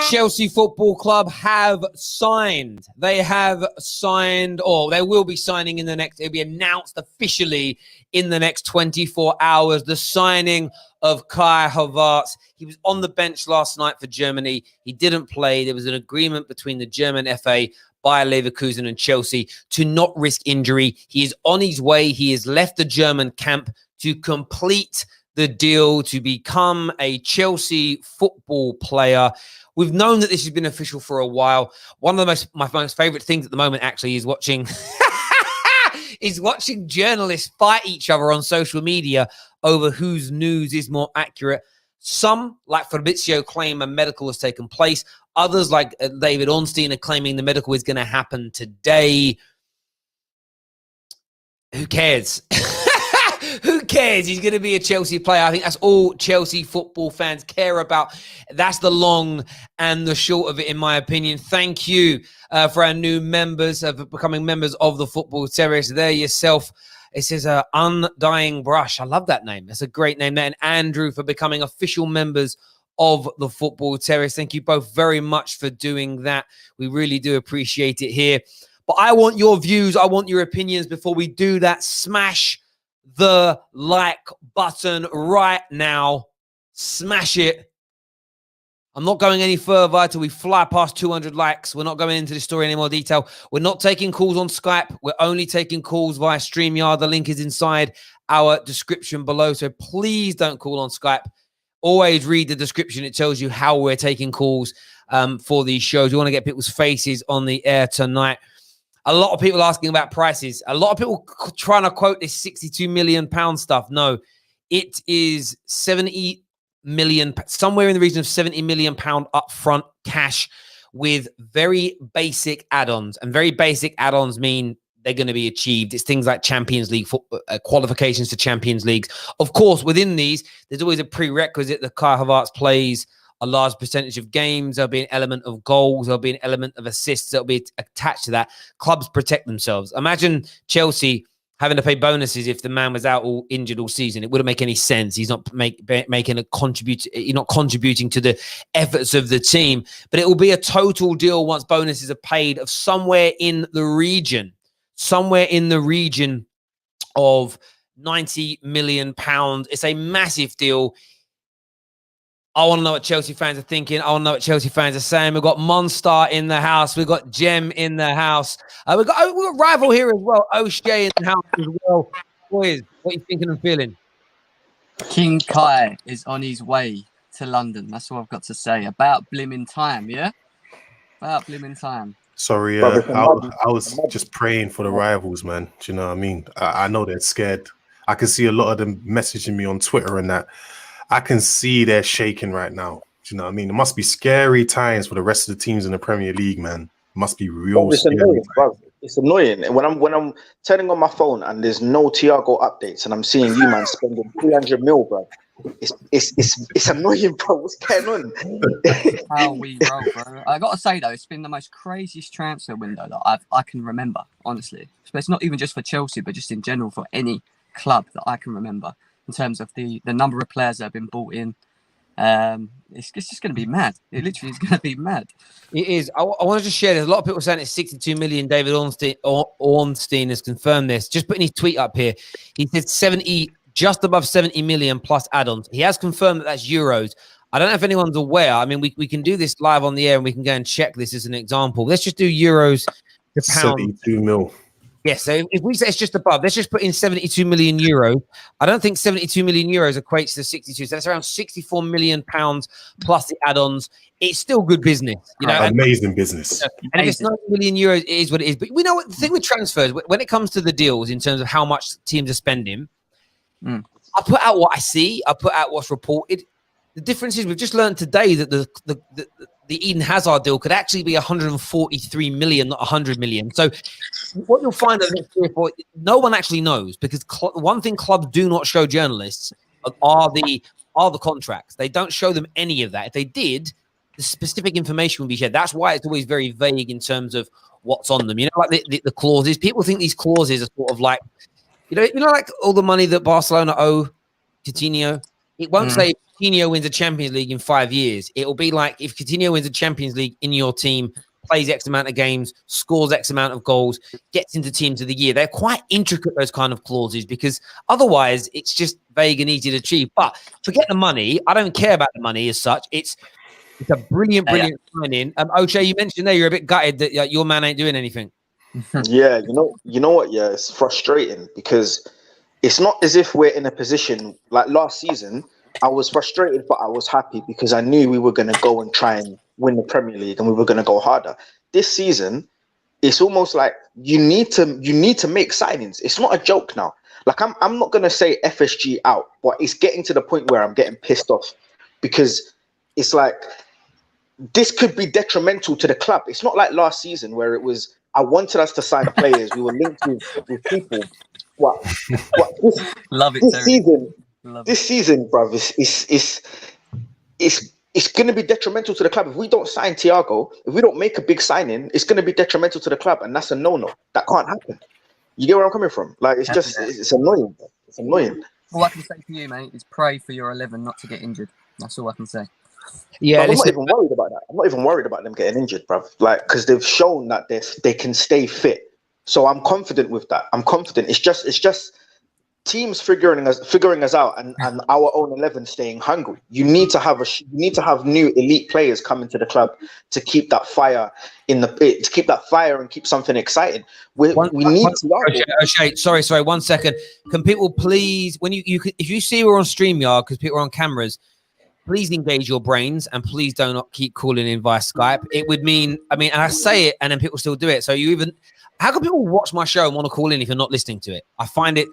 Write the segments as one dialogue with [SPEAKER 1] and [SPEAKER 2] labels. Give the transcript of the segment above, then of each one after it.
[SPEAKER 1] Chelsea Football Club have signed. They have signed, or they will be signing in the next, it'll be announced officially in the next 24 hours, the signing of Kai Havertz. He was on the bench last night for Germany. He didn't play. There was an agreement between the German FA, Bayer Leverkusen and Chelsea to not risk injury. He is on his way. He has left the German camp to complete the deal to become a Chelsea football player. We've known that this has been official for a while. One of my most favorite things at the moment actually is watching watching journalists fight each other on social media over whose news is more accurate. Some, like Fabrizio, claim a medical has taken place. Others, like David Ornstein, are claiming the medical is going to happen today. Who cares? Who cares? He's going to be a Chelsea player. I think that's all Chelsea football fans care about. That's the long and the short of it, in my opinion. Thank you for our new members, for becoming members of the Football Terrace. There yourself. It says Undying Brush. I love that name. That's a great name. And Andrew for becoming official members of the Football Terrace. Thank you both very much for doing that. We really do appreciate it here. But I want your views. I want your opinions before we do that. Smash the like button right now. Smash it. I'm not going any further until we fly past 200 likes. We're not going into this story in any more detail. We're not taking calls on Skype. We're only taking calls via StreamYard. The link is inside our description below. So please don't call on Skype. Always read the description. It tells you how we're taking calls for these shows. We want to get people's faces on the air tonight. A lot of people asking about prices. A lot of people trying to quote this £62 million stuff. No, it is 70 million, somewhere in the region of 70 million pound upfront cash with very basic add-ons. And very basic add-ons mean they're going to be achieved. It's things like Champions League qualifications to Champions Leagues. Of course, within these, there's always a prerequisite that Kai Havertz plays a large percentage of games. There'll be an element of goals. There'll be an element of assists that'll be attached to that. Clubs protect themselves. Imagine Chelsea having to pay bonuses if the man was out all injured all season. It wouldn't make any sense. He's not making a you're not contributing to the efforts of the team. But it will be a total deal once bonuses are paid of somewhere in the region of £90 million. It's a massive deal. I want to know what Chelsea fans are thinking. I want to know what Chelsea fans are saying. We've got Monstar in the house. We've got Jem in the house. We've got Rival here as well. O'Shea in the house as well. Boys, what are you thinking and feeling?
[SPEAKER 2] King Kai is on his way to London. That's all I've got to say. About blimmin' time, yeah? About blimmin' time.
[SPEAKER 3] Sorry, I was just praying for the rivals, man. Do you know what I mean? I know they're scared. I can see a lot of them messaging me on Twitter and that. I can see they're shaking right now. Do you know what I mean? It must be scary times for the rest of the teams in the Premier League, man. It must be real scary.
[SPEAKER 4] It's annoying. And when I'm turning on my phone and there's no Thiago updates and I'm seeing you, man, spending 300 mil, bro. It's annoying, bro. What's going on?
[SPEAKER 2] How we roll, bro. I got to say, though, it's been the most craziest transfer window that I can remember, honestly. So it's not even just for Chelsea, but just in general for any club that I can remember. In terms of the number of players that have been bought in, it's just going to be mad. It literally is going to be mad.
[SPEAKER 1] It is. I want to just share this. A lot of people saying it's 62 million. David Ornstein has confirmed this. Just putting his tweet up here. He said 70, just above 70 million plus add-ons. He has confirmed that that's euros. I don't know if anyone's aware. I mean, we can do this live on the air and we can go and check this as an example. Let's just do euros to pound.
[SPEAKER 3] 72 mil.
[SPEAKER 1] Yes, so if we say it's just above, let's just put in 72 million euros. I don't think 72 million euros equates to 62. So that's around 64 million pounds plus the add-ons. It's still good business, you know.
[SPEAKER 3] Amazing business.
[SPEAKER 1] And if it's 90 million euros, it is what it is. But we know what the thing with transfers, when it comes to the deals in terms of how much teams are spending, I put out what I see. I put out what's reported. The difference is we've just learned today that the Eden Hazard deal could actually be 143 million, not 100 million. So what you'll find over the next 3 or 4, no one actually knows, because one thing clubs do not show journalists are the contracts. They don't show them any of that. If they did, the specific information would be shared. That's why it's always very vague in terms of what's on them. You know, like the clauses. People think these clauses are sort of like, you know, like all the money that Barcelona owe Coutinho. It won't say Coutinho wins a Champions League in 5 years. It will be like if Coutinho wins a Champions League in your team, plays X amount of games, scores X amount of goals, gets into teams of the year. They're quite intricate, those kind of clauses, because otherwise it's just vague and easy to achieve. But forget the money. I don't care about the money as such. It's a brilliant signing. O'Shea, you mentioned there you're a bit gutted that your man ain't doing anything.
[SPEAKER 4] Yeah, you know what? Yeah, it's frustrating because it's not as if we're in a position like last season. I was frustrated, but I was happy because I knew we were going to go and try and win the Premier League, and we were going to go harder. This season, it's almost like you need to make signings. It's not a joke now. Like I'm not going to say FSG out, but it's getting to the point where I'm getting pissed off because it's like this could be detrimental to the club. It's not like last season where it was I wanted us to sign players. We were linked with people. What this season, bruv, it's going to be detrimental to the club. If we don't sign Thiago, if we don't make a big signing, it's going to be detrimental to the club, and that's a no-no. That can't happen. You get where I'm coming from? Like, it's just, it's annoying. Bro. It's annoying.
[SPEAKER 2] All I can say for you, mate, is pray for your 11 not to get injured. That's all I can say.
[SPEAKER 1] Yeah,
[SPEAKER 4] I'm not even worried about that. I'm not even worried about them getting injured, bruv. Like, because they've shown that they can stay fit. So I'm confident with that. I'm confident. It's just teams figuring us out, and our own 11 staying hungry. You need to have new elite players coming to the club to keep that fire and keep something exciting. We need to.
[SPEAKER 1] O'Shea, sorry, 1 second. Can people please, when if you see we're on StreamYard because people are on cameras, please engage your brains and please do not keep calling in via Skype. It would mean, and I say it and then people still do it. So how can people watch my show and want to call in if you're not listening to it? I find it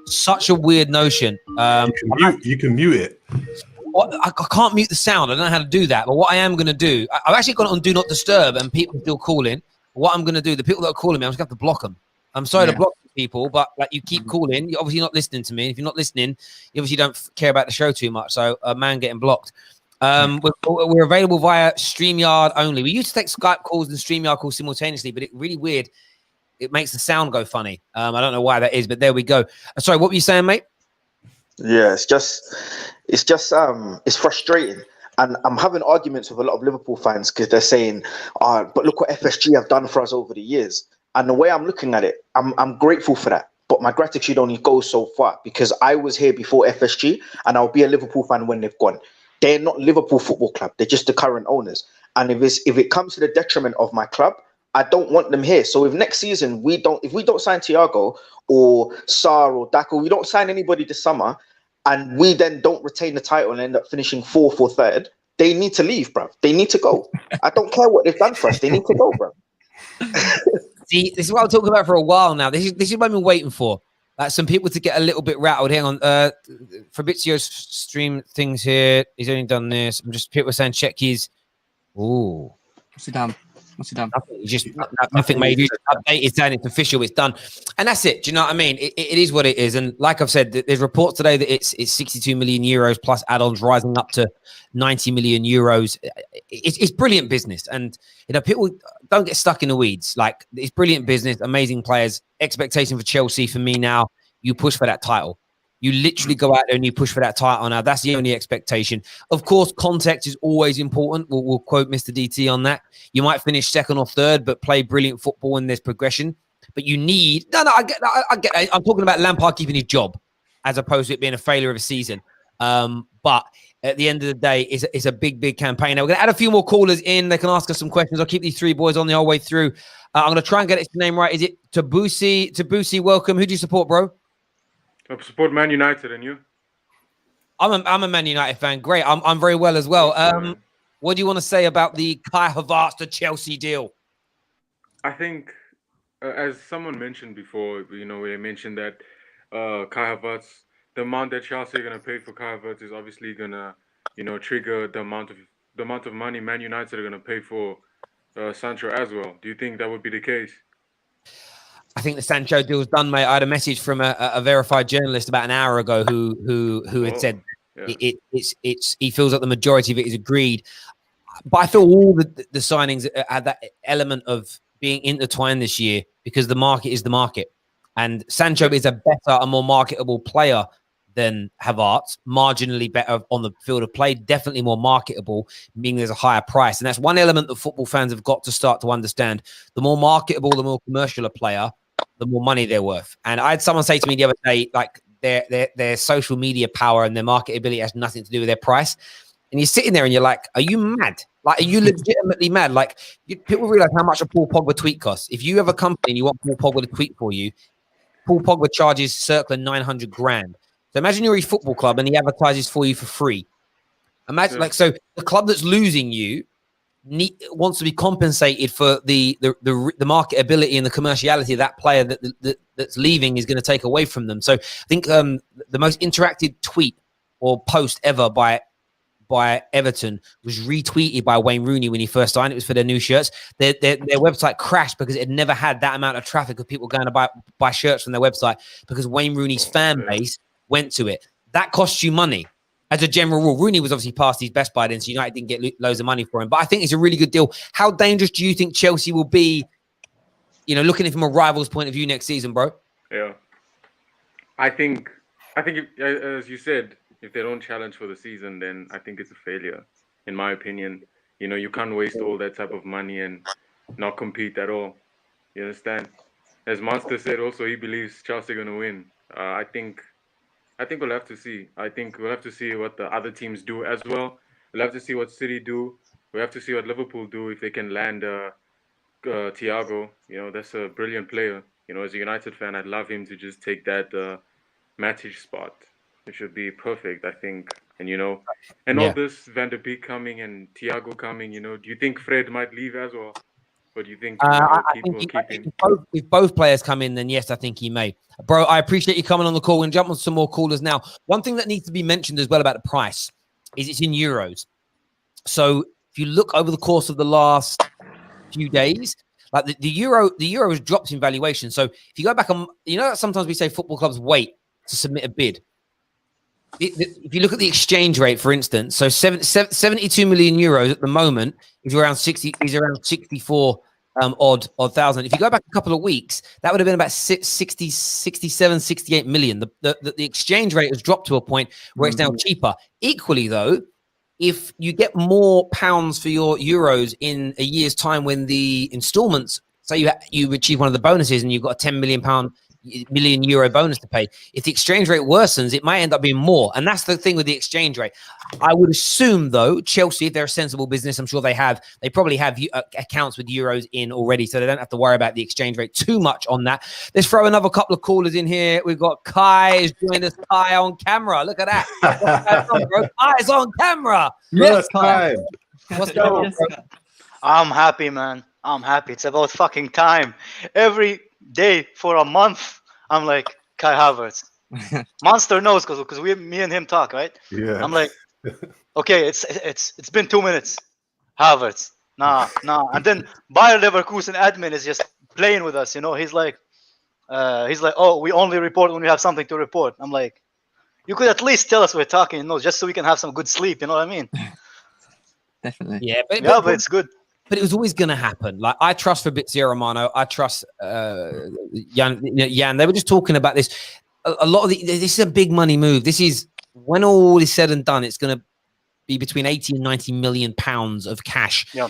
[SPEAKER 1] such a weird notion.
[SPEAKER 3] You can mute it.
[SPEAKER 1] I can't mute the sound. I don't know how to do that. But what I am going to do, I've actually got it on Do Not Disturb and people still call in. What I'm going to do, the people that are calling me, I'm just going to have to block them. I'm sorry to block people, but like you keep calling. You're obviously not listening to me. If you're not listening, you obviously don't care about the show too much. So a man getting blocked. We're available via StreamYard only. We used to take Skype calls and StreamYard calls simultaneously, but it's really weird. It makes the sound go funny. I don't know why that is, but there we go. Sorry, what were you saying, mate?
[SPEAKER 4] Yeah, it's frustrating. And I'm having arguments with a lot of Liverpool fans because they're saying, but look what FSG have done for us over the years. And the way I'm looking at it, I'm grateful for that. But my gratitude only goes so far because I was here before FSG and I'll be a Liverpool fan when they've gone. They're not Liverpool Football Club. They're just the current owners. And if it comes to the detriment of my club, I don't want them here. So if next season if we don't sign Thiago or Sarr or Dako, we don't sign anybody this summer, and we then don't retain the title and end up finishing 4th or 3rd, they need to leave, bruv. They need to go. I don't care what they've done for us. They need to go, bruv.
[SPEAKER 1] See, this is what I'm talking about for a while now. This is what I've been waiting for. Like some people to get a little bit rattled. Hang on. Fabrizio's stream things here. He's only done this. People saying check his. Ooh.
[SPEAKER 2] What's he done?
[SPEAKER 1] Nothing made. You update it, saying it's official, it's done, and that's it. Do you know what I mean? It is what it is, and like I've said, there's reports today that it's 62 million euros plus add-ons, rising up to 90 million euros. It's brilliant business, and people don't get stuck in the weeds. Like it's brilliant business, amazing players. Expectation for Chelsea for me now: you push for that title. You literally go out there and you push for that title now. That's the only expectation. Of course, context is always important. We'll quote Mr. DT on that. You might finish 2nd or 3rd, but play brilliant football and there's progression. But you need... No, I get that. I'm talking about Lampard keeping his job as opposed to it being a failure of a season. But at the end of the day, it's a big, big campaign. Now, we're going to add a few more callers in. They can ask us some questions. I'll keep these 3 boys on the whole way through. I'm going to try and get his name right. Is it Tabusi? Tabusi, welcome. Who do you support, bro?
[SPEAKER 5] I support Man United, and you?
[SPEAKER 1] I'm a Man United fan. Great. I'm very well as well. What do you want to say about the Kai Havertz to Chelsea deal?
[SPEAKER 5] I think, as someone mentioned before, we mentioned that Kai Havertz, the amount that Chelsea are going to pay for Kai Havertz is obviously going to, trigger the amount of money Man United are going to pay for Sancho as well. Do you think that would be the case?
[SPEAKER 1] I think the Sancho deal's done, mate. I had a message from a verified journalist about an hour ago who had said he feels like the majority of it is agreed. But I feel all the signings had that element of being intertwined this year because the market is the market. And Sancho is a better and more marketable player than Havertz, marginally better on the field of play, definitely more marketable, meaning there's a higher price. And that's one element that football fans have got to start to understand. The more marketable, the more commercial a player, the more money they're worth. And I had someone say to me the other day, like their social media power and their marketability has nothing to do with their price. And you're sitting there and you're like, are you mad? Like, are you legitimately mad? Like, people realize how much a Paul Pogba tweet costs. If you have a company and you want Paul Pogba to tweet for you, Paul Pogba charges circa 900 grand. So imagine you're a football club and he advertises for you for free. Imagine, so the club that's losing you wants to be compensated for the marketability and the commerciality of that player that's leaving is going to take away from them. So I think the most interactive tweet or post ever by Everton was retweeted by Wayne Rooney when he first signed. It was for their new shirts. Their website crashed because it had never had that amount of traffic of people going to buy shirts from their website because Wayne Rooney's fan base went to it. That costs you money. As a general rule, Rooney was obviously past his best by then, so United didn't get loads of money for him. But I think it's a really good deal. How dangerous do you think Chelsea will be, looking at it from a rival's point of view next season, bro?
[SPEAKER 5] Yeah. I think as you said, if they don't challenge for the season, then I think it's a failure, in my opinion. You can't waste all that type of money and not compete at all. You understand? As Monster said also, he believes Chelsea are going to win. I think we'll have to see. I think we'll have to see what the other teams do as well. We'll have to see what City do. We'll have to see what Liverpool do if they can land Thiago. That's a brilliant player. As a United fan, I'd love him to just take that Matic spot. It should be perfect, I think. And, all this Van der Beek coming and Thiago coming, do you think Fred might leave as well? Or do you think
[SPEAKER 1] if both players come in, then yes, I think he may. Bro, I appreciate you coming on the call. We're going to jump on some more callers now. One thing that needs to be mentioned as well about the price is it's in euros. So if you look over the course of the last few days, like the euro has dropped in valuation. So if you go back on, sometimes we say football clubs wait to submit a bid. If you look at the exchange rate, for instance, so 72 million euros at the moment is around 64 odd thousand. If you go back a couple of weeks, that would have been about 67, 68 million. The exchange rate has dropped to a point where it's now cheaper. Equally, though, if you get more pounds for your euros in a year's time when the installments, say you achieve one of the bonuses and you've got a 10 million euro bonus to pay. If the exchange rate worsens, it might end up being more. And that's the thing with the exchange rate. I would assume, though, Chelsea, if they're a sensible business, I'm sure they probably have accounts with euros in already, so they don't have to worry about the exchange rate too much on that. Let's throw another couple of callers in here. We've got Kai is joining us. Kai on camera. Look at that. What's going on, bro? Kai is on camera.
[SPEAKER 3] Yes, Kai.
[SPEAKER 1] What's going on, bro?
[SPEAKER 6] I'm happy, man. I'm happy. It's about fucking time. Every day for a month, I'm like, Kai Havertz. Monster knows because me and him talk, right?
[SPEAKER 3] Yeah.
[SPEAKER 6] I'm like, okay, it's been 2 minutes. Havertz. Nah. And then Bayer Leverkusen admin is just playing with us, He's like, oh, we only report when we have something to report. I'm like, you could at least tell us we're talking, just so we can have some good sleep, you know what I mean?
[SPEAKER 2] Definitely.
[SPEAKER 1] Yeah,
[SPEAKER 6] but it's good.
[SPEAKER 1] But it was always going to happen. Like, I trust Fabrizio Romano. I trust Jan. They were just talking about this. A lot of this is a big money move. This is, when all is said and done, it's going to be between 80 and 90 million pounds of cash.
[SPEAKER 6] Yeah.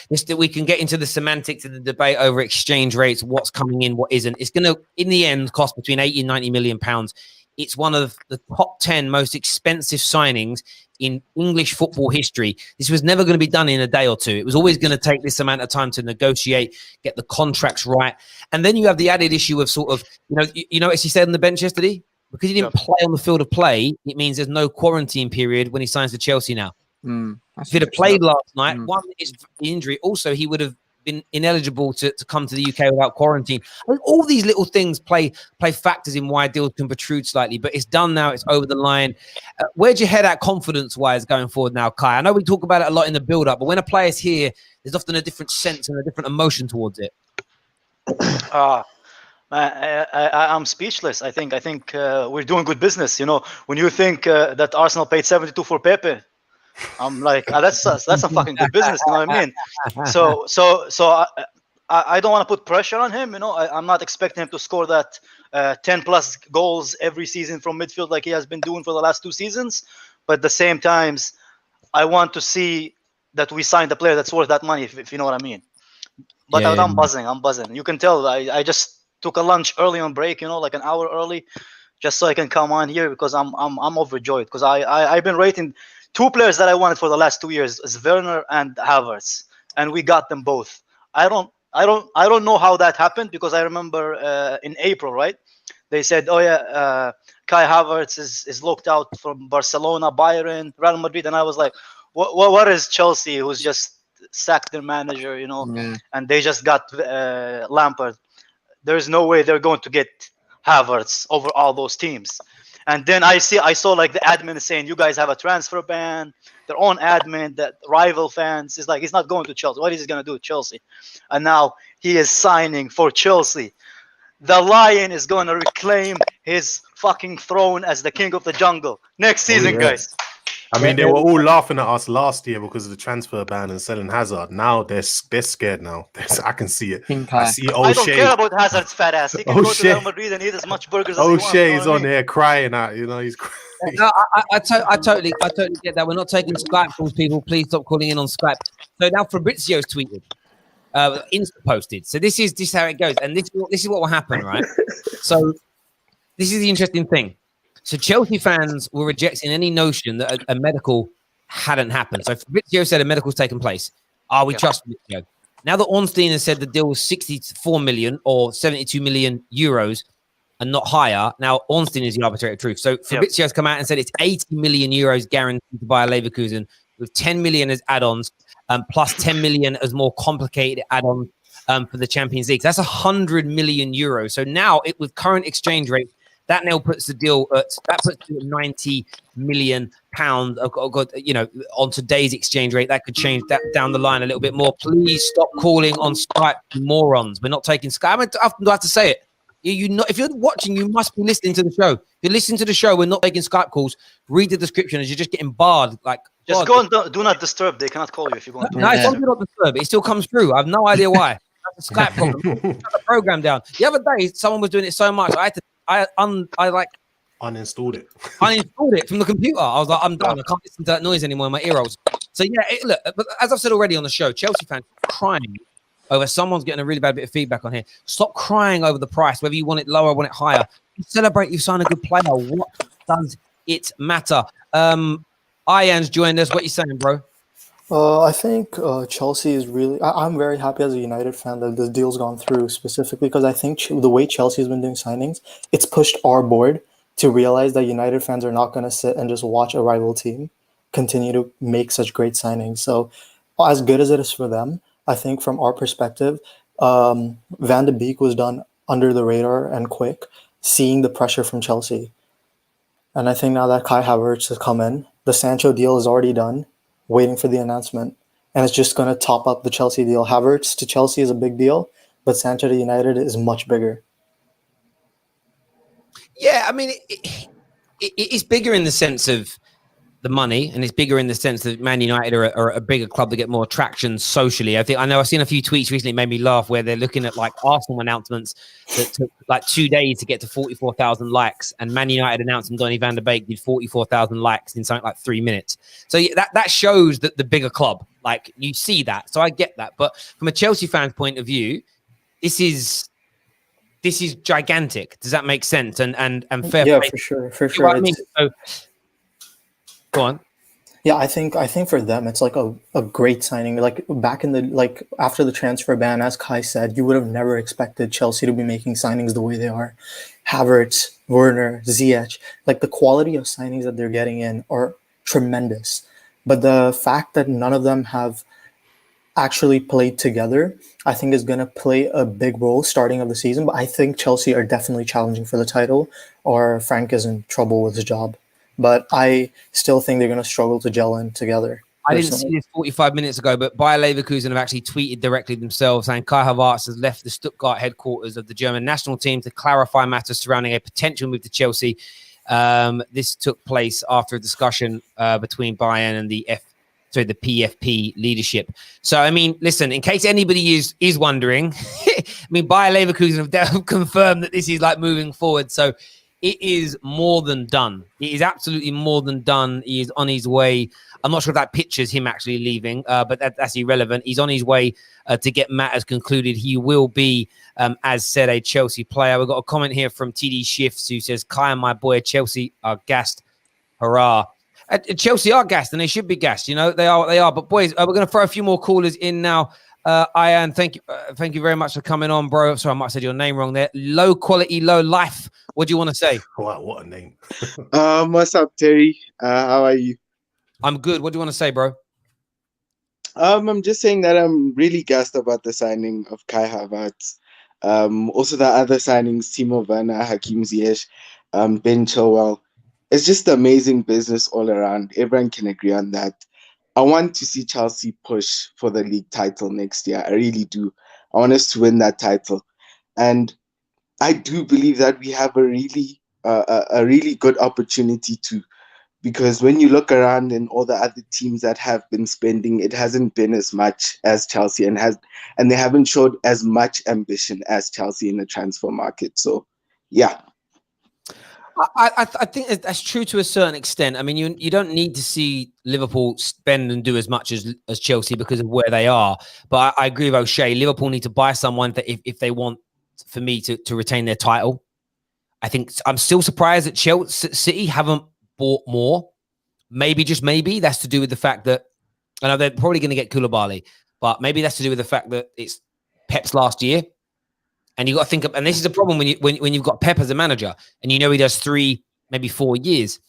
[SPEAKER 1] This that we can get into the semantics of the debate over exchange rates, what's coming in, what isn't. It's going to, in the end, cost between 80 and 90 million pounds. It's one of the top 10 most expensive signings in English football history. This was never going to be done in a day or two. It was always going to take this amount of time to negotiate, get the contracts right. And then you have the added issue of sort of, you notice he said on the bench yesterday, because he didn't play on the field of play, it means there's no quarantine period when he signs for Chelsea now. If he'd have played last night, one, is the injury. Also, he would have been ineligible to come to the UK without quarantine. I mean, all these little things play factors in why deals can protrude slightly, but it's done now. It's over the line. Where'd you head at confidence-wise going forward now, Kai? I know we talk about it a lot in the build-up, but when a player's here, there's often a different sense and a different emotion towards it.
[SPEAKER 6] I'm speechless. I think we're doing good business. When you think that Arsenal paid 72 for Pepe, I'm like, that's some fucking good business. You know what I mean? So I don't want to put pressure on him. I'm not expecting him to score that 10 plus goals every season from midfield like he has been doing for the last 2 seasons. But at the same times, I want to see that we signed a player that's worth that money, if you know what I mean. But
[SPEAKER 1] Yeah,
[SPEAKER 6] I'm buzzing. You can tell I just took a lunch early on break, like an hour early, just so I can come on here because I'm overjoyed because I've been rating 2 players that I wanted for the last 2 years is Werner and Havertz, and we got them both. I don't know how that happened because I remember in April, right? They said, oh yeah, Kai Havertz is looked out from Barcelona, Bayern, Real Madrid, and I was like, what is Chelsea, who's just sacked their manager, and they just got Lampard. There's no way they're going to get Havertz over all those teams. And then I saw like the admin is saying, you guys have a transfer ban. Their own admin, that rival fans is like, he's not going to Chelsea. What is he going to do with Chelsea? And now he is signing for Chelsea. The Lion is going to reclaim his fucking throne as the king of the jungle next season, guys.
[SPEAKER 3] I mean, they were all laughing at us last year because of the transfer ban and selling Hazard. Now they're scared now. I can see it. I see
[SPEAKER 6] I don't
[SPEAKER 3] O'Shea.
[SPEAKER 6] care about Hazard's fat ass. He can go to Real Madrid and eat as much burgers as he wants.
[SPEAKER 3] O'Shea is on there crying out. He's crying.
[SPEAKER 1] No, I totally get that. We're not taking Skype calls, people. Please stop calling in on Skype. So now Fabrizio's tweeted, Insta posted. So this is how it goes, and this is what will happen, right? So this is the interesting thing. So Chelsea fans were rejecting any notion that a medical hadn't happened. So Fabrizio said a medical's taken place. We trust Fabrizio. Now that Ornstein has said the deal was 64 million or 72 million euros and not higher, now Ornstein is the arbitrator of truth. So Fabrizio has come out and said it's 80 million euros guaranteed to buy Leverkusen with 10 million as add-ons plus 10 million as more complicated add-ons for the Champions League. So that's 100 million euros. So now with current exchange rate, that now puts the deal at 90 million pounds. On today's exchange rate, that could change that down the line a little bit more. Please stop calling on Skype, morons. We're not taking Skype. I often have to say it. If you're watching, you must be listening to the show. If you're listening to the show, we're not taking Skype calls. Read the description as you're just getting barred.
[SPEAKER 6] Just go and do not disturb. They cannot call you if you go on.
[SPEAKER 1] No, it's not do not disturb. It still comes through. I have no idea why. That's a Skype problem. Shut the program down. The other day, someone was doing it so much. I
[SPEAKER 3] uninstalled it.
[SPEAKER 1] Uninstalled it from the computer. I was like, I'm done. I can't listen to that noise anymore in my ear rolls. So yeah, look. But as I've said already on the show, Chelsea fans crying over someone's getting a really bad bit of feedback on here. Stop crying over the price, whether you want it lower or want it higher. You celebrate you've signed a good player. What does it matter? Ian's joined us. What you saying, bro?
[SPEAKER 7] I think Chelsea is really... I'm very happy as a United fan that this deal's gone through, specifically because I think the way Chelsea has been doing signings, it's pushed our board to realize that United fans are not going to sit and just watch a rival team continue to make such great signings. So as good as it is for them, I think from our perspective, Van de Beek was done under the radar and quick, seeing the pressure from Chelsea. And I think now that Kai Havertz has come in, the Sancho deal is already done, waiting for the announcement. And it's just going to top up the Chelsea deal. Havertz to Chelsea is a big deal, but Sancho to United is much bigger.
[SPEAKER 1] Yeah, I mean, it's bigger in the sense of the money, and it's bigger in the sense that Man United are a bigger club that get more traction socially. I know I've seen a few tweets recently made me laugh where they're looking at like Arsenal announcements that took like 2 days to get to 44,000 likes, and Man United announcing Donny van de Beek did 44,000 likes in something like 3 minutes. So that shows that the bigger club, like you see that. So I get that, but from a Chelsea fan's point of view, this is gigantic. Does that make sense? And fair
[SPEAKER 7] Yeah,
[SPEAKER 1] play.
[SPEAKER 7] for sure.
[SPEAKER 1] I mean? So, go on.
[SPEAKER 7] Yeah, I think for them it's like a great signing. Like back in the after the transfer ban, as Kai said, you would have never expected Chelsea to be making signings the way they are. Havertz, Werner, Ziyech, like the quality of signings that they're getting in are tremendous. But the fact that none of them have actually played together, I think is going to play a big role starting of the season. But I think Chelsea are definitely challenging for the title, or Frank is in trouble with his job. But I still think they're going to struggle to gel in together.
[SPEAKER 1] I didn't see this 45 minutes ago, but Bayer Leverkusen have actually tweeted directly themselves saying Kai Havertz has left the Stuttgart headquarters of the German national team to clarify matters surrounding a potential move to Chelsea. This took place after a discussion between Bayern and the the PFP leadership. So, I mean, listen, in case anybody is wondering, I mean, Bayer Leverkusen have confirmed that this is like moving forward. So it is more than done. It is absolutely more than done. He is on his way. I'm not sure if that pictures him actually leaving, but that's irrelevant. He's on his way to get matters concluded. He will be, as said, a Chelsea player. We've got a comment here from TD Shifts who says, Kai and my boy Chelsea are gassed. Hurrah. Chelsea are gassed, and they should be gassed. You know, they are. But boys, we're going to throw a few more callers in now. Ian, thank you very much for coming on, bro. Sorry, I might have said your name wrong there. Low quality, low life. What do you want to say?
[SPEAKER 3] Wow, what a name.
[SPEAKER 8] What's up, Terry? How are you?
[SPEAKER 1] I'm good. What do you want to say, bro?
[SPEAKER 8] I'm just saying that I'm really gassed about the signing of Kai Havertz. Also the other signings, Timo Werner, Hakim Ziyech, Ben Chilwell. It's just amazing business all around. Everyone can agree on that. I want to see Chelsea push for the league title next year. I really do. I want us to win that title. And I do believe that we have a really good opportunity to, because when you look around and all the other teams that have been spending, it hasn't been as much as Chelsea, and they haven't showed as much ambition as Chelsea in the transfer market. So, yeah.
[SPEAKER 1] I think that's true to a certain extent. I mean, you don't need to see Liverpool spend and do as much as Chelsea because of where they are. But I agree with O'Shea. Liverpool need to buy someone that if they want, for me, to retain their title. I think I'm still surprised that Chelsea City haven't bought more. Maybe, just maybe, that's to do with the fact that I know they're probably going to get Koulibaly, but maybe that's to do with the fact that it's Pep's last year. And you got to think of, and this is a problem when you've got Pep as a manager, and you know he does 3, maybe 4 years.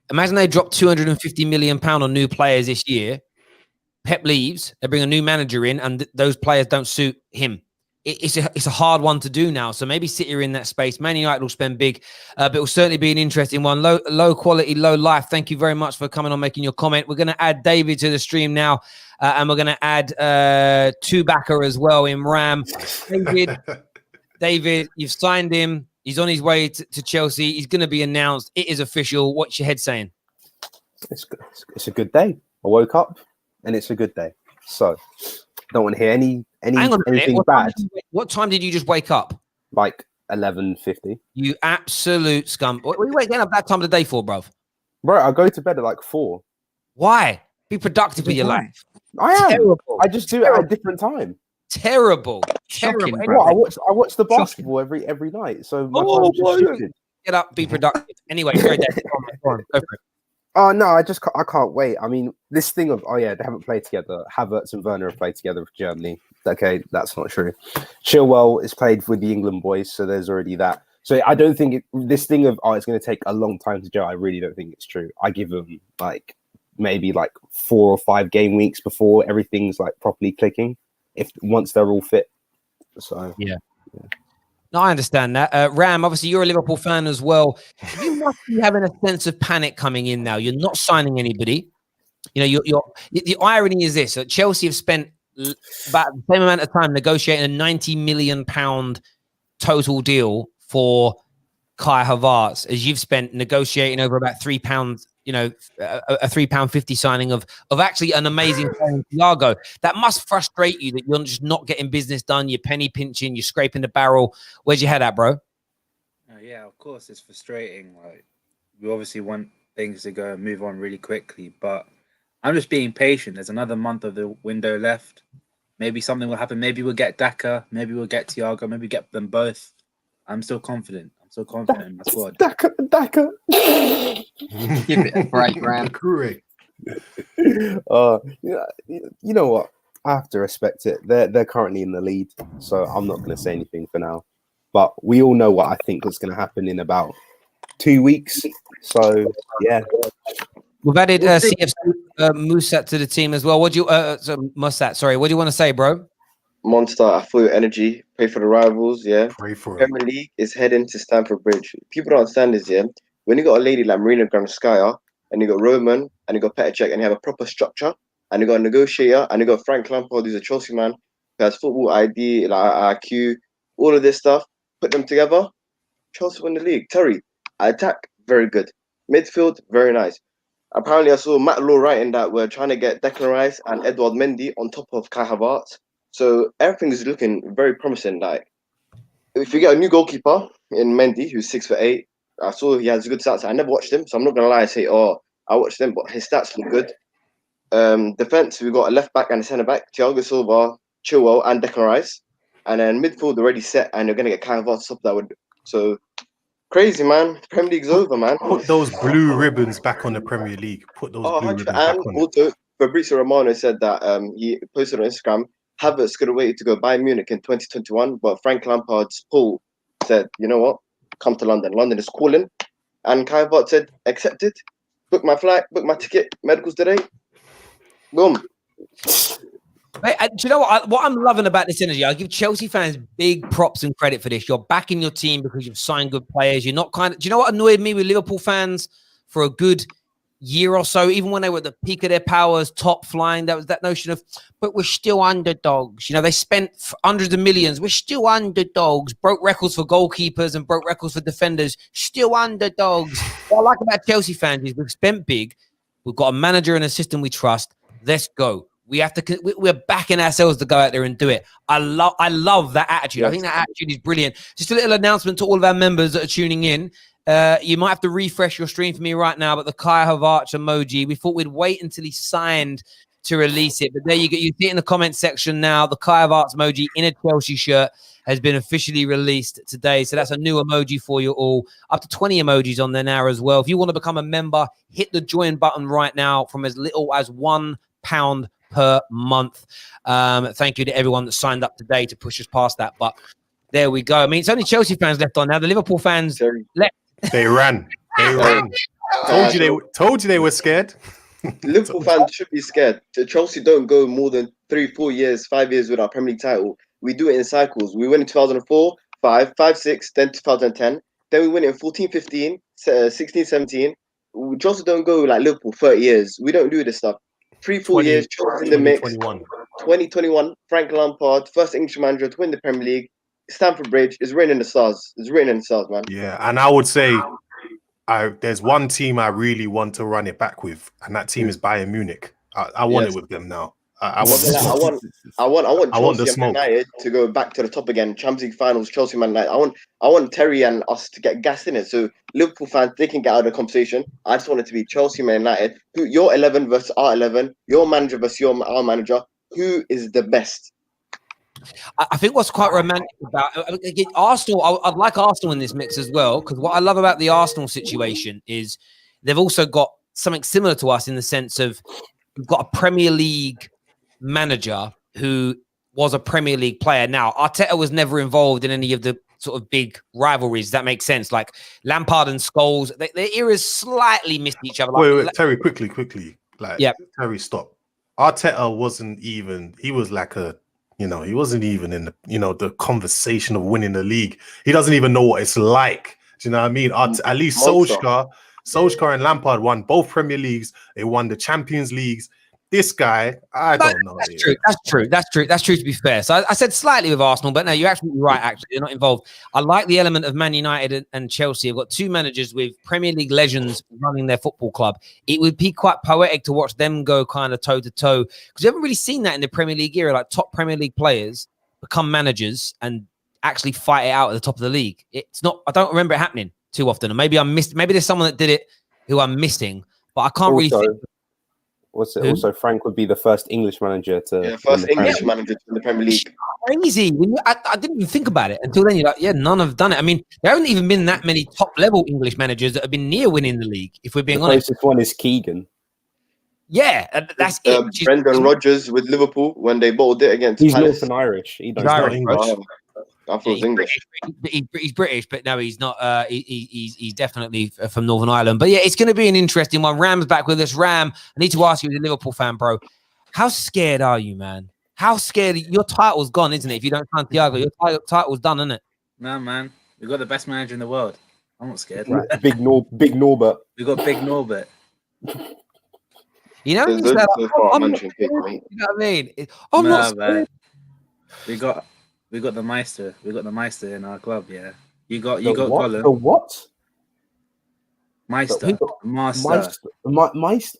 [SPEAKER 1] Imagine they drop £250 million on new players this year. Pep leaves, they bring a new manager in, and those players don't suit him. It's a hard one to do now. So maybe City are in that space. Man United will spend big, but it will certainly be an interesting one. Low quality, low life. Thank you very much for coming on, making your comment. We're going to add David to the stream now, and we're going to add Tubacker as well in Ram. David, you've signed him. He's on his way to Chelsea. He's going to be announced. It is official. What's your head saying?
[SPEAKER 9] It's a good day. I woke up and it's a good day. So don't want to hear anything bad.
[SPEAKER 1] What time did you just wake up?
[SPEAKER 9] Like 11:50.
[SPEAKER 1] You absolute scum. What are you waking up that time of the day for, bruv?
[SPEAKER 9] Bro, I go to bed at like 4.
[SPEAKER 1] Why? Be productive with your life.
[SPEAKER 9] I am.
[SPEAKER 1] Terrible.
[SPEAKER 9] I just do it at a different time.
[SPEAKER 1] Terrible.
[SPEAKER 2] Shocking,
[SPEAKER 1] Terrible.
[SPEAKER 2] bro.
[SPEAKER 9] I watch the basketball every night. So my time's just shifted.
[SPEAKER 1] Get up, be productive. Anyway, sorry, Dave. Go on. Go for it.
[SPEAKER 9] Oh no, I can't wait. I mean, this thing of they haven't played together. Havertz and Werner have played together for Germany. Okay, that's not true. Chilwell is played with the England boys, so there's already that. So I don't think this thing of it's going to take a long time to gel. I really don't think it's true. I give them maybe 4 or 5 game weeks before everything's properly clicking. Once they're all fit. So
[SPEAKER 1] yeah. No, I understand that. Ram, obviously you're a Liverpool fan as well. You must be having a sense of panic coming in now. You're not signing anybody. You know, the irony is this: that Chelsea have spent about the same amount of time negotiating a £90 million total deal for Kai Havertz as you've spent negotiating over about £3. You know, a £3.50 signing of actually an amazing player in Thiago. That must frustrate you that you're just not getting business done. You're penny pinching. You're scraping the barrel. Where's your head at, bro?
[SPEAKER 10] Yeah, of course, it's frustrating. We obviously want things to go and move on really quickly, but I'm just being patient. There's another month of the window left. Maybe something will happen. Maybe we'll get Daka. Maybe we'll get Thiago. Maybe get them both. I'm still confident. So confident in my squad.
[SPEAKER 9] Daka.
[SPEAKER 2] Give it a break, Ram.
[SPEAKER 3] Correct.
[SPEAKER 9] You know what? I have to respect it. They're currently in the lead, so I'm not going to say anything for now. But we all know what I think is going to happen in about 2 weeks. So yeah,
[SPEAKER 1] we've added CFC Musat to the team as well. What do you Musat? Sorry, what do you want to say, bro?
[SPEAKER 11] Monster, I feel your energy. Pray for the rivals, yeah.
[SPEAKER 3] Pray for it.
[SPEAKER 11] Premier League is heading to Stamford Bridge. People don't understand this, yeah. When you got a lady like Marina Granskaya, and you got Roman, and you got Petr Cech, and you have a proper structure, and you got a negotiator, and you got Frank Lampard, who's a Chelsea man, who has football ID, IQ, all of this stuff. Put them together, Chelsea win the league. Terry, attack, very good. Midfield, very nice. Apparently, I saw Matt Law writing that we're trying to get Declan Rice and Edouard Mendy on top of Kai Havertz. So everything is looking very promising. Like, if you get a new goalkeeper in Mendy, who's 6'8", I saw he has good stats. I never watched him, so I'm not gonna lie and say, oh, I watched him, but his stats look good. Defense, we've got a left back and a centre back, Thiago Silva, Chilwell, and Declan Rice. And then midfield already set, and you're gonna get Kai Havertz up that would. So crazy, man. Premier League's over, man.
[SPEAKER 3] Put those blue ribbons back on the Premier League. Put those blue
[SPEAKER 11] 100%.
[SPEAKER 3] ribbons back
[SPEAKER 11] And
[SPEAKER 3] on it.
[SPEAKER 11] also, Fabrizio Romano said that he posted on Instagram, Havertz could have waited to go Bayern Munich in 2021, but Frank Lampard's Paul said, you know what, come to London. London is calling. And Kai Havertz said, accepted. Book my flight, book my ticket, medicals today. Boom.
[SPEAKER 1] Mate, do you know what I'm loving about this energy? I give Chelsea fans big props and credit for this. You're backing your team because you've signed good players. You're not do you know what annoyed me with Liverpool fans for a good year or so, even when they were at the peak of their powers, top flying, that was that notion of, but we're still underdogs. You know, they spent hundreds of millions. We're still underdogs. Broke records for goalkeepers and broke records for defenders. Still underdogs. What I like about Chelsea fans is we've spent big. We've got a manager and a system we trust. Let's go. We have to. We're backing ourselves to go out there and do it. I love that attitude. Yes. I think that attitude is brilliant. Just a little announcement to all of our members that are tuning in. You might have to refresh your stream for me right now, but the Kai Havertz emoji, we thought we'd wait until he signed to release it. But there you go. You see it in the comment section now. The Kai Havertz emoji in a Chelsea shirt has been officially released today. So that's a new emoji for you all. Up to 20 emojis on there now as well. If you want to become a member, hit the join button right now from as little as £1 per month. Thank you to everyone that signed up today to push us past that. But there we go. I mean, it's only Chelsea fans left on now. The Liverpool fans left.
[SPEAKER 3] They ran. They ran. Told you they were scared.
[SPEAKER 11] Liverpool fans should be scared. Chelsea don't go more than 3, 4 years, 5 years without Premier League title. We do it in cycles. We win in 2004, 5, 6, then 2010. Then we win it in 14, 15, 16, 17. Chelsea don't go like Liverpool 30 years. We don't do this stuff. 3, 4 years, Chelsea in the mix. 2021, Frank Lampard, first English manager to win the Premier League. Stamford Bridge is written in the stars. It's written in the stars, man.
[SPEAKER 3] Yeah, and I would say there's one team I really want to run it back with, and that team is Bayern Munich. I want it with them now. I want
[SPEAKER 11] Chelsea and United to go back to the top again. Champions League finals, Chelsea, Man United. I want Terry and us to get gas in it. So Liverpool fans, they can get out of the conversation. I just want it to be Chelsea, Man United. Your 11 versus our 11. Your manager versus our manager. Who is the best?
[SPEAKER 1] I think what's quite romantic about Arsenal, I'd like Arsenal in this mix as well, because what I love about the Arsenal situation is they've also got something similar to us in the sense of we've got a Premier League manager who was a Premier League player. Now, Arteta was never involved in any of the sort of big rivalries. That makes sense. Like Lampard and Scholes, their eras slightly missed each other.
[SPEAKER 3] Wait, Terry, quickly. Terry, stop. Arteta wasn't even, he was like he wasn't even in the conversation of winning the league. He doesn't even know what it's like. Do you know what I mean? At least Solskjaer and Lampard won both Premier Leagues. They won the Champions Leagues. This guy, I don't know.
[SPEAKER 1] That's true to be fair. So I said slightly with Arsenal, but no, you're absolutely right, actually. You're not involved. I like the element of Man United and Chelsea. I've got two managers with Premier League legends running their football club. It would be quite poetic to watch them go kind of toe-to-toe, because you haven't really seen that in the Premier League era, like top Premier League players become managers and actually fight it out at the top of the league. It's not, I don't remember it happening too often. And maybe there's someone that did it who I'm missing, but I can't really think.
[SPEAKER 9] Also, Frank would be the first English manager to
[SPEAKER 11] first English manager in the Premier League.
[SPEAKER 1] Crazy. I didn't even think about it until then. You're like, yeah, none have done it. I mean, there haven't even been that many top level English managers that have been near winning the league, if we're being honest.
[SPEAKER 9] The closest one is Keegan.
[SPEAKER 1] Yeah, that's it.
[SPEAKER 11] Brendan Rodgers with Liverpool when they bowled it against
[SPEAKER 9] He's
[SPEAKER 11] Palace.
[SPEAKER 9] Northern Irish.
[SPEAKER 3] He's not English.
[SPEAKER 11] I thought it was English.
[SPEAKER 1] He's British, but no, he's not. He's definitely from Northern Ireland. But yeah, it's going to be an interesting one. Ram's back with us. Ram, I need to ask you, as a Liverpool fan, bro, how scared are you, man? How scared? Your title's gone, isn't it? If you don't sign Thiago, your title's done, isn't it?
[SPEAKER 10] No, man. We've got the best manager in the world. I'm not scared.
[SPEAKER 9] Right. Big Norbert.
[SPEAKER 10] We've got Big Norbert.
[SPEAKER 1] You know, you know what I mean? I'm not scared.
[SPEAKER 10] Man. We got the Meister. We got the Meister in our club. Yeah, you got
[SPEAKER 9] what?
[SPEAKER 10] Gollum.
[SPEAKER 9] The what?
[SPEAKER 10] Meister. Master.
[SPEAKER 9] Meister.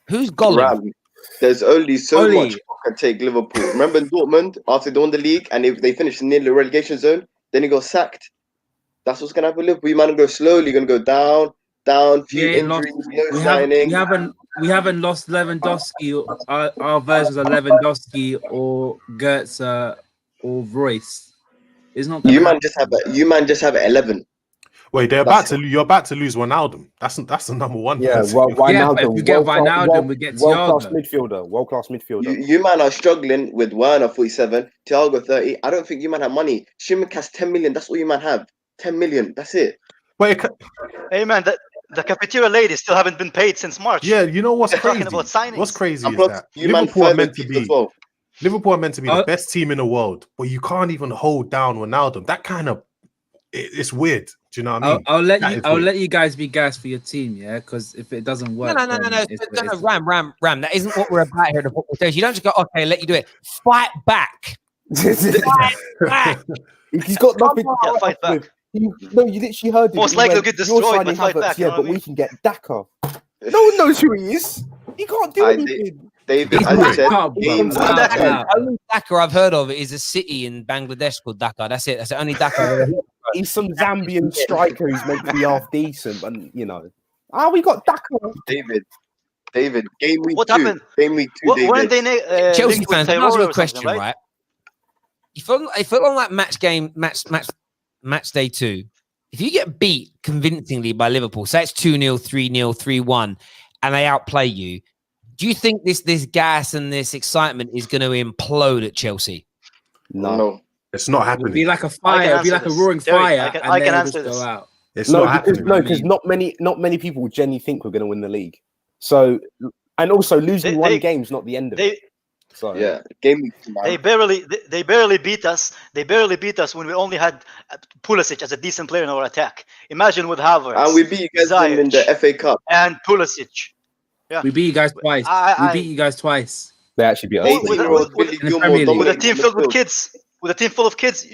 [SPEAKER 1] Who's Gollum?
[SPEAKER 11] Ram. There's only so
[SPEAKER 10] Oli.
[SPEAKER 11] much I can take Liverpool. Remember in Dortmund, after they won the league and if they finished near the relegation zone, then he got sacked. That's what's gonna happen with Liverpool. You man go slowly, you're gonna go down, few
[SPEAKER 10] We ain't lost-
[SPEAKER 11] injuries, no
[SPEAKER 10] We
[SPEAKER 11] signing.
[SPEAKER 10] haven't lost Lewandowski. Our versions of Lewandowski or Goetze or Royce. It's not.
[SPEAKER 11] You man just have it 11.
[SPEAKER 3] Wait, you're about to lose Ronaldo. That's the number one.
[SPEAKER 9] Yeah,
[SPEAKER 3] person.
[SPEAKER 9] well,
[SPEAKER 10] Yeah, but if we get
[SPEAKER 9] world-class-
[SPEAKER 10] Wijnaldum, we get
[SPEAKER 9] world-class
[SPEAKER 10] Thiago.
[SPEAKER 9] midfielder. World-class midfielder.
[SPEAKER 11] You man are struggling with Werner 47, Thiago 30. I don't think you man have money. Shimmick has 10 million. That's all you man have. 10 million. That's it.
[SPEAKER 3] Wait,
[SPEAKER 6] Hey man, the cafeteria ladies still haven't been paid since March.
[SPEAKER 3] yeah, you know what's
[SPEAKER 6] They're
[SPEAKER 3] crazy?
[SPEAKER 6] talking about signings.
[SPEAKER 3] What's crazy
[SPEAKER 11] And
[SPEAKER 3] is
[SPEAKER 11] plus,
[SPEAKER 3] that
[SPEAKER 11] you man
[SPEAKER 3] Liverpool are
[SPEAKER 11] further
[SPEAKER 3] meant to
[SPEAKER 11] people
[SPEAKER 3] be
[SPEAKER 11] as well.
[SPEAKER 3] Liverpool are meant to be the best team in the world, but you can't even hold down Ronaldo. That kind of it's weird. Do you know what I mean?
[SPEAKER 10] I'll let
[SPEAKER 3] That
[SPEAKER 10] you.
[SPEAKER 3] is
[SPEAKER 10] I'll
[SPEAKER 3] weird.
[SPEAKER 10] let you guys be gas for your team, yeah. Because if it doesn't work,
[SPEAKER 1] No,
[SPEAKER 10] then it's-
[SPEAKER 1] Ram. That isn't what we're about here at the Football Terrace. You don't just go, okay, let you do it. Fight back. Fight back.
[SPEAKER 9] He's got nothing.
[SPEAKER 6] Yeah, fight back.
[SPEAKER 9] You literally heard him.
[SPEAKER 6] Most
[SPEAKER 9] He
[SPEAKER 6] likely
[SPEAKER 9] went,
[SPEAKER 6] he'll get
[SPEAKER 9] "You're
[SPEAKER 6] destroyed,
[SPEAKER 9] signing
[SPEAKER 6] but fight
[SPEAKER 9] Havertz,
[SPEAKER 6] back, you
[SPEAKER 9] yeah,
[SPEAKER 6] know
[SPEAKER 9] but
[SPEAKER 6] what I
[SPEAKER 9] we can get Daka." No one knows who he is. He can't do anything.
[SPEAKER 11] David,
[SPEAKER 1] He's
[SPEAKER 11] as you
[SPEAKER 1] back
[SPEAKER 11] said,
[SPEAKER 1] up, bro.
[SPEAKER 11] games
[SPEAKER 1] Wow,
[SPEAKER 11] are
[SPEAKER 1] wow.
[SPEAKER 11] done.
[SPEAKER 1] Only Dhaka I've heard of is a city in Bangladesh called Dhaka. That's it. That's the only Dhaka I've ever heard of.
[SPEAKER 9] He's some Zambian striker who's meant to be half decent, and you know. We got Daka.
[SPEAKER 11] David, game week
[SPEAKER 6] What
[SPEAKER 11] 2.
[SPEAKER 6] happened?
[SPEAKER 11] Game week 2, David.
[SPEAKER 6] Weren't they
[SPEAKER 1] Chelsea
[SPEAKER 6] linked with
[SPEAKER 1] fans, let me
[SPEAKER 6] Traore
[SPEAKER 1] ask you a
[SPEAKER 6] or
[SPEAKER 1] question,
[SPEAKER 6] something,
[SPEAKER 1] right? If on like match day 2, if you get beat convincingly by Liverpool, say it's 2-0, 3-0, 3-1, and they outplay you, do you think this gas and this excitement is going to implode at Chelsea?
[SPEAKER 11] No.
[SPEAKER 3] It's not
[SPEAKER 10] It'll
[SPEAKER 3] happening.
[SPEAKER 10] be like a
[SPEAKER 6] I
[SPEAKER 10] fire.
[SPEAKER 6] can
[SPEAKER 10] It'll be
[SPEAKER 6] answer
[SPEAKER 10] like a
[SPEAKER 6] this.
[SPEAKER 10] roaring
[SPEAKER 6] Derek,
[SPEAKER 10] fire,
[SPEAKER 6] I can
[SPEAKER 10] and then
[SPEAKER 6] answer
[SPEAKER 10] just
[SPEAKER 6] this.
[SPEAKER 10] go out.
[SPEAKER 3] It's
[SPEAKER 9] No,
[SPEAKER 3] not
[SPEAKER 9] because
[SPEAKER 3] happening.
[SPEAKER 9] not many people genuinely think we're going to win the league. So, and also losing one
[SPEAKER 6] They-
[SPEAKER 9] game's not the end of it. So
[SPEAKER 11] Yeah, game week 2, man.
[SPEAKER 6] They barely beat us. They barely beat us when we only had Pulisic as a decent player in our attack. Imagine with Havertz
[SPEAKER 11] And we beat you guys in the
[SPEAKER 6] Ziyech.
[SPEAKER 11] FA Cup.
[SPEAKER 6] and Pulisic. Yeah,
[SPEAKER 10] We beat you guys twice.
[SPEAKER 6] I-
[SPEAKER 10] We beat you guys twice.
[SPEAKER 9] they actually beat us.
[SPEAKER 11] 18-year-old
[SPEAKER 6] with-
[SPEAKER 11] Billy
[SPEAKER 10] in the
[SPEAKER 11] Gilmore
[SPEAKER 10] Premier League.
[SPEAKER 6] with a
[SPEAKER 11] dominating
[SPEAKER 6] team
[SPEAKER 11] the
[SPEAKER 6] filled with
[SPEAKER 11] midfield.
[SPEAKER 6] kids. With a team full of kids,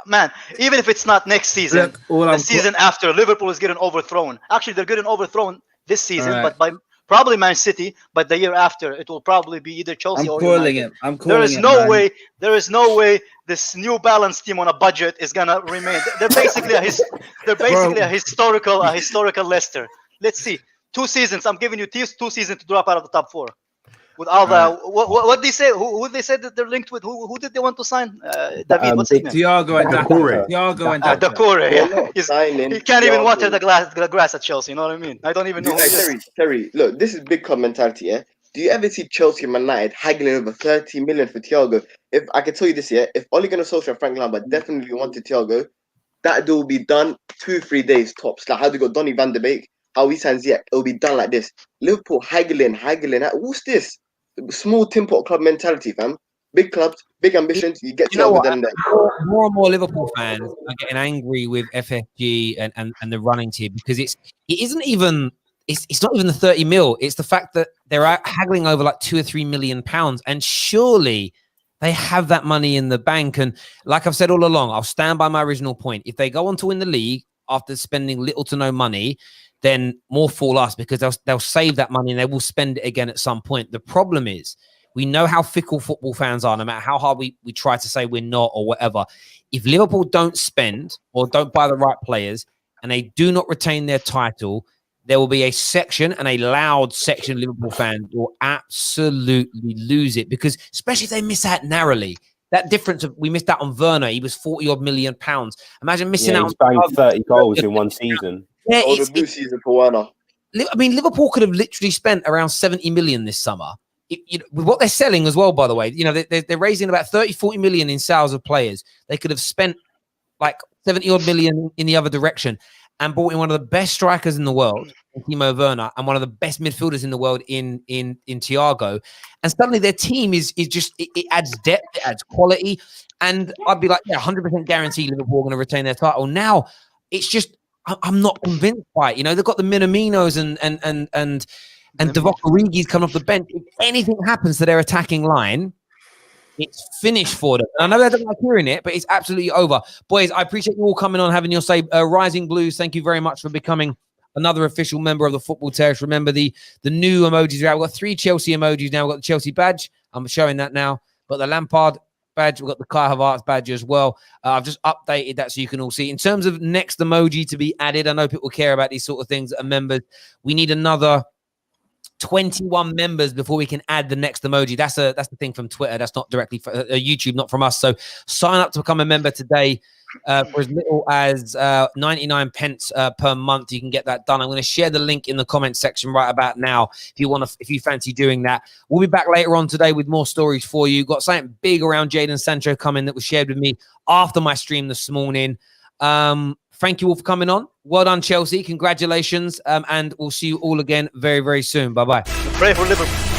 [SPEAKER 6] man. Even if it's not next season,
[SPEAKER 10] Look, all
[SPEAKER 6] the
[SPEAKER 10] I'm
[SPEAKER 6] season after, Liverpool is getting overthrown. Actually, they're getting overthrown this season,
[SPEAKER 10] Alright.
[SPEAKER 6] but by probably Man City. But the year after, it will probably be either Chelsea
[SPEAKER 10] I'm
[SPEAKER 6] or
[SPEAKER 10] calling
[SPEAKER 6] United.
[SPEAKER 10] it. I'm calling
[SPEAKER 6] There is
[SPEAKER 10] it,
[SPEAKER 6] no
[SPEAKER 10] man.
[SPEAKER 6] way. There is no way this New Balance team on a budget is gonna remain. They're basically a historical Leicester. Let's see. 2 seasons. I'm giving you 2 seasons to drop out of the top 4. With all the what they say, who they said that they're linked with? Who did they want to sign? David, what's his name?
[SPEAKER 10] Thiago and
[SPEAKER 3] Doucouré.
[SPEAKER 10] Thiago and Daka.
[SPEAKER 6] Decore,
[SPEAKER 11] They're
[SPEAKER 6] yeah.
[SPEAKER 11] not signing
[SPEAKER 6] He can't even
[SPEAKER 11] Thiago.
[SPEAKER 6] water the grass at Chelsea. You know what I mean? I don't even know. Who
[SPEAKER 11] Hey,
[SPEAKER 6] he is.
[SPEAKER 11] Terry, look, this is big club mentality, yeah? Do you ever see Chelsea and Man United haggling over 30 million for Thiago? If I can tell you this, yeah, if Ole Gunnar Solskjaer and Frank Lampard definitely wanted Thiago, that deal will be done 2-3 days tops. Like how they got Donny van de Beek, how he signs Ziyech, it'll be done like this. Liverpool haggling. What's this? Small tin pot club mentality, fam. Big clubs, big ambitions. You get
[SPEAKER 1] You know
[SPEAKER 11] Thiago
[SPEAKER 1] what?
[SPEAKER 11] then there.
[SPEAKER 1] More and more Liverpool fans are getting angry with FFG and the running team because it's not even the 30 mil. It's the fact that they're out haggling over like £2 or £3 million, and surely they have that money in the bank. And like I've said all along, I'll stand by my original point. If they go on to win the league after spending little to no money, then more fool us, because they'll save that money and they will spend it again at some point. The problem is we know how fickle football fans are, no matter how hard we try to say we're not or whatever. If Liverpool don't spend or don't buy the right players and they do not retain their title, there will be a section, and a loud section of Liverpool fans will absolutely lose it, because especially if they miss out narrowly. That difference of we missed out on Werner, he was 40 odd million pounds. Imagine missing out
[SPEAKER 9] he's
[SPEAKER 1] on
[SPEAKER 9] banged 30 goals in one season.
[SPEAKER 1] Yeah,
[SPEAKER 11] Or the blue season for Werner.
[SPEAKER 1] I mean, Liverpool could have literally spent around 70 million this summer. With what they're selling as well, by the way, they're raising about 30, 40 million in sales of players. They could have spent like 70 odd million in the other direction and brought in one of the best strikers in the world, Timo Werner, and one of the best midfielders in the world in Thiago. And suddenly their team is just, it adds depth, it adds quality. And I'd be like, yeah, 100% guarantee Liverpool are going to retain their title. Now, it's just, I'm not convinced by it. They've got the Minaminos and Divock Origi's coming off the bench. If anything happens to their attacking line, it's finished for them. And I know they don't like hearing it, but it's absolutely over. Boys, I appreciate you all coming on, having your say. Rising Blues, thank you very much for becoming another official member of the Football Terrace. Remember the new emojis are out. We've got 3 Chelsea emojis now. We've got the Chelsea badge. I'm showing that now. But the Lampard badge, we've got the Kai Havertz badge as well. I've just updated that so you can all see. In terms of next emoji to be added, I know people care about these sort of things that are members. We need another 21 members before we can add the next emoji. That's the thing from Twitter. That's not directly for YouTube, not from us. So sign up to become a member today for as little as 99 pence per month. You can get that done. I'm going to share the link in the comment section right about now if you fancy doing that. We'll be back later on today with more stories for you. Got something big around Jadon Sancho coming that was shared with me after my stream this morning. Thank you all for coming on. Well done, Chelsea. Congratulations. And we'll see you all again very, very soon. Bye-bye.
[SPEAKER 6] Pray for Liverpool.